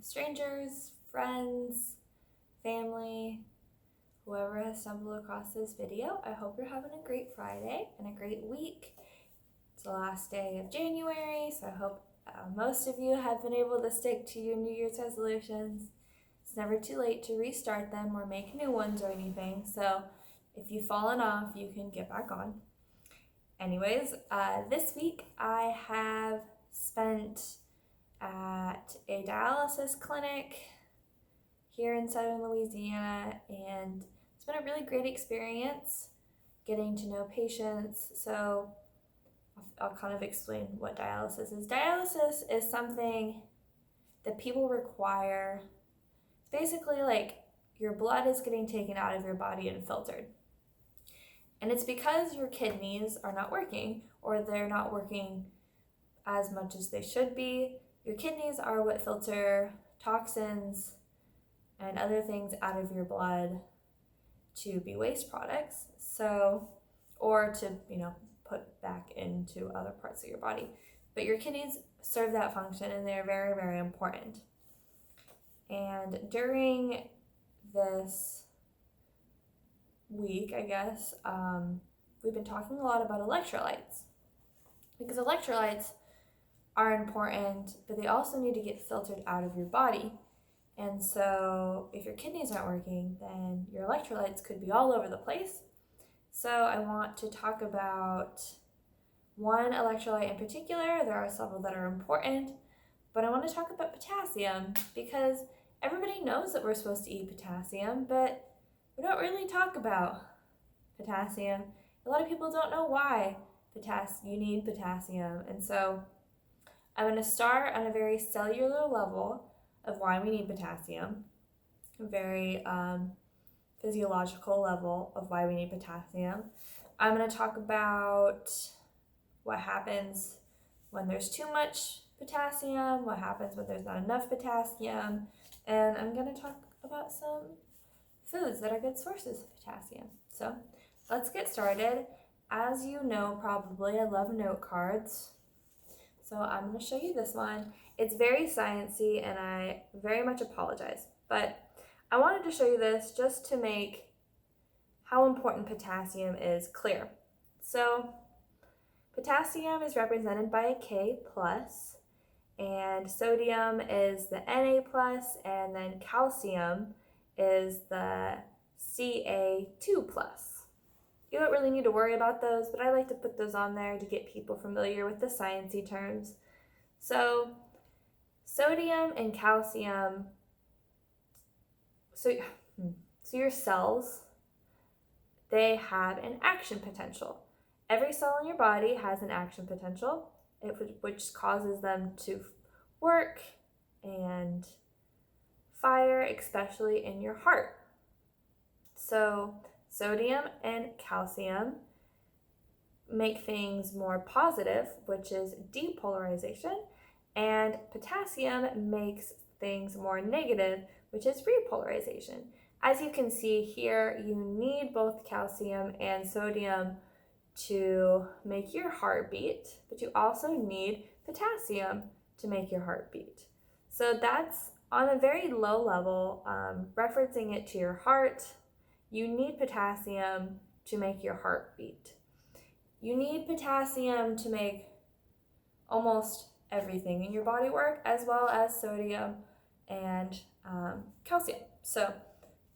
strangers, friends, family, whoever has stumbled across this video. I hope you're having a great Friday and a great week. It's the last day of January, so I hope most of you have been able to stick to your New Year's resolutions. It's never too late to restart them or make new ones or anything, so if you've fallen off, you can get back on. Anyways, this week I have spent at a dialysis clinic here in southern Louisiana, and it's been a really great experience getting to know patients. So I'll kind of explain what dialysis is. Dialysis is something that people require. It's basically like your blood is getting taken out of your body and filtered. And it's because your kidneys are not working, or they're not working as much as they should be. Your kidneys are what filter toxins and other things out of your blood to be waste products, or to put back into other parts of your body. But your kidneys serve that function, and they're very, very important. And during this week, I guess, we've been talking a lot about electrolytes, because electrolytes are important, but they also need to get filtered out of your body. And so if your kidneys aren't working, then your electrolytes could be all over the place. So I want to talk about one electrolyte in particular. There are several that are important, but I want to talk about potassium, because everybody knows that we're supposed to eat potassium, but we don't really talk about potassium. A lot of people don't know why you need potassium. And so I'm going to start on a very cellular level of why we need potassium, a very physiological level of why we need potassium. I'm going to talk about what happens when there's too much potassium, what happens when there's not enough potassium, and I'm going to talk about some foods that are good sources of potassium. So let's get started. As you know, probably, I love note cards. So I'm going to show you this one. It's very sciencey, and I very much apologize, but I wanted to show you this just to make how important potassium is clear. So potassium is represented by a K+, and sodium is the Na+, and then calcium is the Ca2+. You don't really need to worry about those, but I like to put those on there to get people familiar with the sciencey terms. So sodium and calcium, so your cells, they have an action potential. Every cell in your body has an action potential, which causes them to work and fire, especially in your heart. So sodium and calcium make things more positive, which is depolarization, and potassium makes things more negative, which is repolarization. As you can see here, you need both calcium and sodium to make your heart beat, but you also need potassium to make your heart beat. So that's on a very low level, referencing it to your heart. You need potassium to make your heart beat. You need potassium to make almost everything in your body work, as well as sodium and calcium. So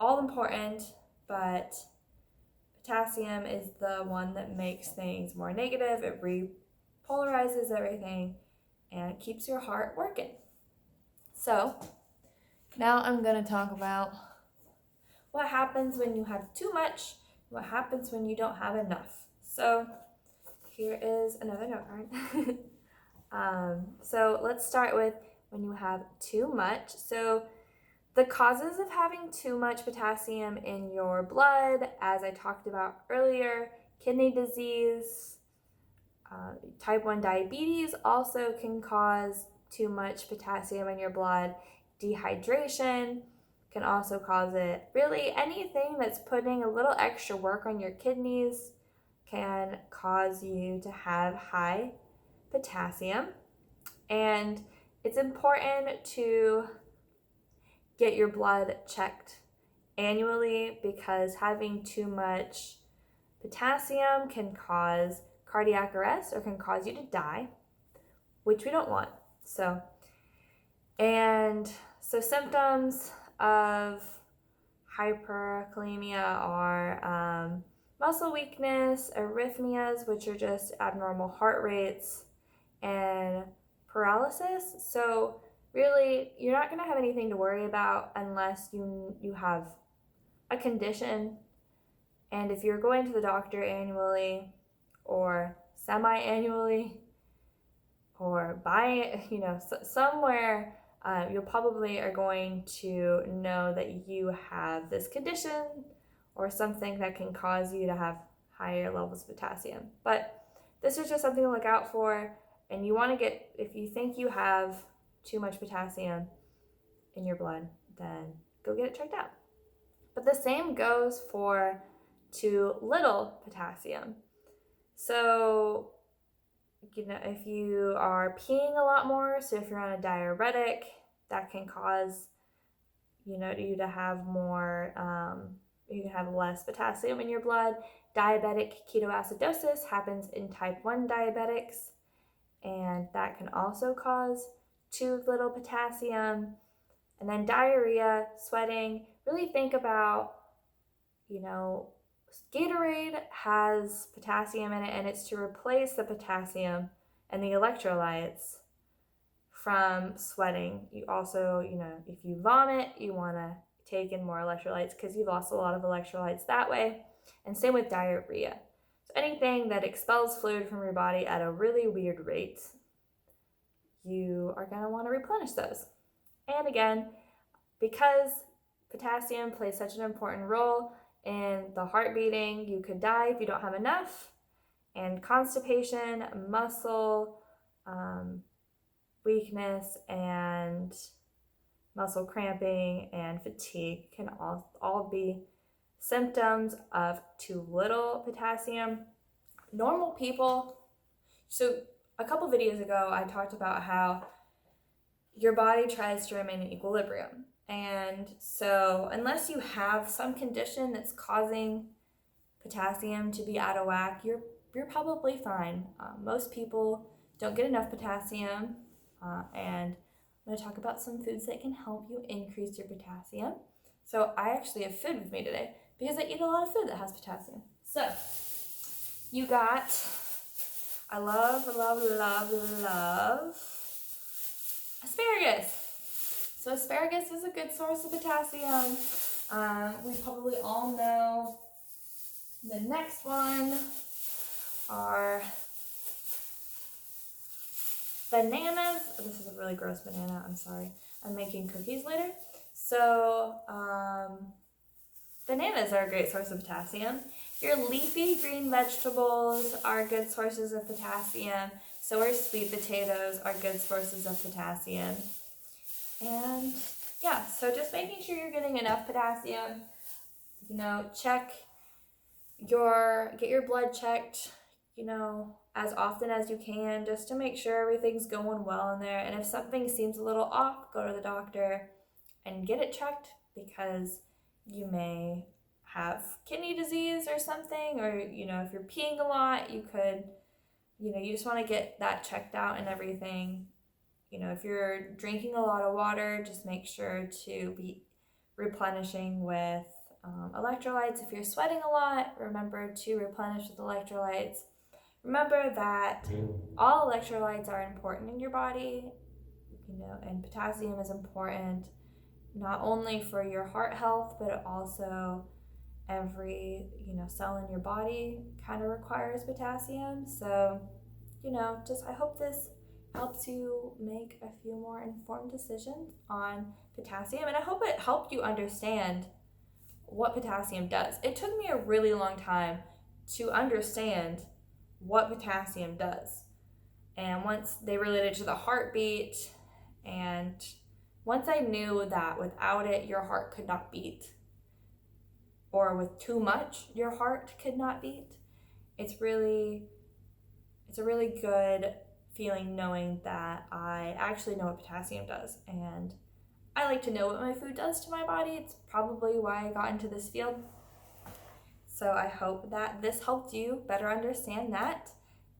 all important, but potassium is the one that makes things more negative. It repolarizes everything and keeps your heart working. So now I'm going to talk about what happens when you have too much, what happens when you don't have enough. So here is another note card. So let's start with when you have too much. So the causes of having too much potassium in your blood, as I talked about earlier, kidney disease, type 1 diabetes also can cause too much potassium in your blood. Dehydration can also cause it. Really, anything that's putting a little extra work on your kidneys can cause you to have high potassium. And it's important to get your blood checked annually, because having too much potassium can cause cardiac arrest or can cause you to die, which we don't want. So symptoms of hyperkalemia are muscle weakness, arrhythmias, which are just abnormal heart rates, and paralysis. So really, you're not going to have anything to worry about unless you have a condition. And if you're going to the doctor annually or semi-annually or somewhere, you probably are going to know that you have this condition or something that can cause you to have higher levels of potassium. But this is just something to look out for, and you want to get, if you think you have too much potassium in your blood, then go get it checked out. But the same goes for too little potassium. So, if you are peeing a lot more, so if you're on a diuretic, that can cause, you to have more, you can have less potassium in your blood. Diabetic ketoacidosis happens in type 1 diabetics, and that can also cause too little potassium. And then diarrhea, sweating, really think about, Gatorade has potassium in it, and it's to replace the potassium and the electrolytes from sweating. You also, if you vomit, you want to take in more electrolytes because you've lost a lot of electrolytes that way. And same with diarrhea. So anything that expels fluid from your body at a really weird rate, you are going to want to replenish those. And again, because potassium plays such an important role in the heart beating, you could die if you don't have enough. And constipation, muscle weakness, and muscle cramping and fatigue can all be symptoms of too little potassium. Normal people, so a couple videos ago I talked about how your body tries to remain in equilibrium. And so unless you have some condition that's causing potassium to be out of whack, you're probably fine. Most people don't get enough potassium, and I'm going to talk about some foods that can help you increase your potassium. So I actually have food with me today because I eat a lot of food that has potassium. So you got, I love asparagus. So asparagus is a good source of potassium. We probably all know the next one are bananas. This is a really gross banana, I'm sorry. I'm making cookies later. So bananas are a great source of potassium. Your leafy green vegetables are good sources of potassium. So are sweet potatoes are good sources of potassium. And yeah, so just making sure you're getting enough potassium. Get your blood checked, as often as you can, just to make sure everything's going well in there. And if something seems a little off, go to the doctor and get it checked, because you may have kidney disease or something, or, if you're peeing a lot, you could, you just want to get that checked out and everything. If you're drinking a lot of water, just make sure to be replenishing with electrolytes. If you're sweating a lot, remember to replenish with electrolytes. Remember that all electrolytes are important in your body, and potassium is important not only for your heart health, but also every, cell in your body kind of requires potassium. So, I hope this helps you make a few more informed decisions on potassium, and I hope it helped you understand what potassium does. It took me a really long time to understand what potassium does. And once they related to the heartbeat, and once I knew that without it, your heart could not beat, or with too much, your heart could not beat, it's a really good feeling knowing that I actually know what potassium does. And I like to know what my food does to my body. It's probably why I got into this field. So I hope that this helped you better understand that,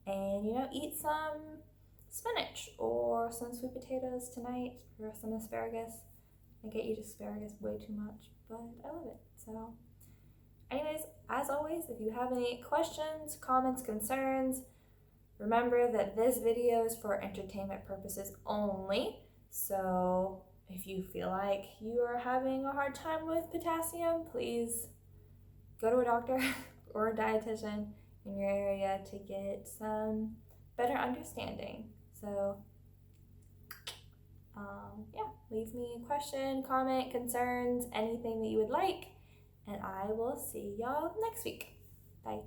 and eat some spinach or some sweet potatoes tonight, or some asparagus. I think I eat asparagus way too much, but I love it. So anyways, as always, if you have any questions, comments, concerns, remember that this video is for entertainment purposes only. So if you feel like you are having a hard time with potassium, please go to a doctor or a dietitian in your area to get some better understanding. So yeah, leave me a question, comment, concerns, anything that you would like, and I will see y'all next week. Bye.